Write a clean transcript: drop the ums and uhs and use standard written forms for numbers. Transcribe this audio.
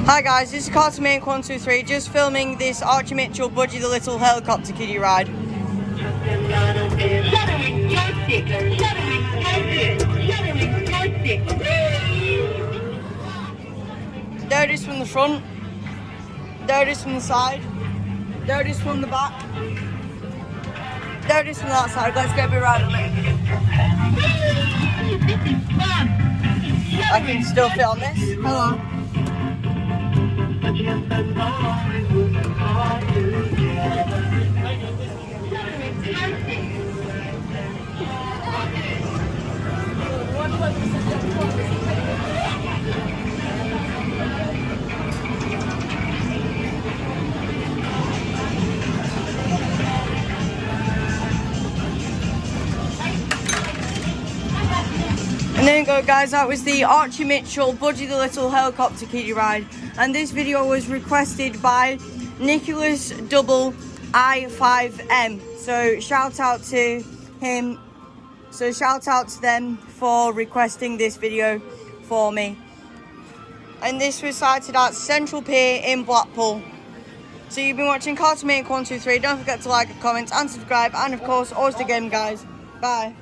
Hi guys, this is Carter Make 123, just filming this Archie Mitchell Budgie the Little Helicopter kiddie ride. There it is from the front, there it is from the side, there it is from the back, there it is from that side. Let's get a bit right on it. I can still fit on this. Hello. And there you go guys, that was the Archie Mitchell Budgie the Little Helicopter kiddie ride. And this video was requested by Nicholas Double I5M. So shout out to him. So shout out to them for requesting this video for me. And this was sighted at Central Pier in Blackpool. So you've been watching Carter Make 123. Don't forget to like, comment and subscribe. And of course, always the game guys. Bye.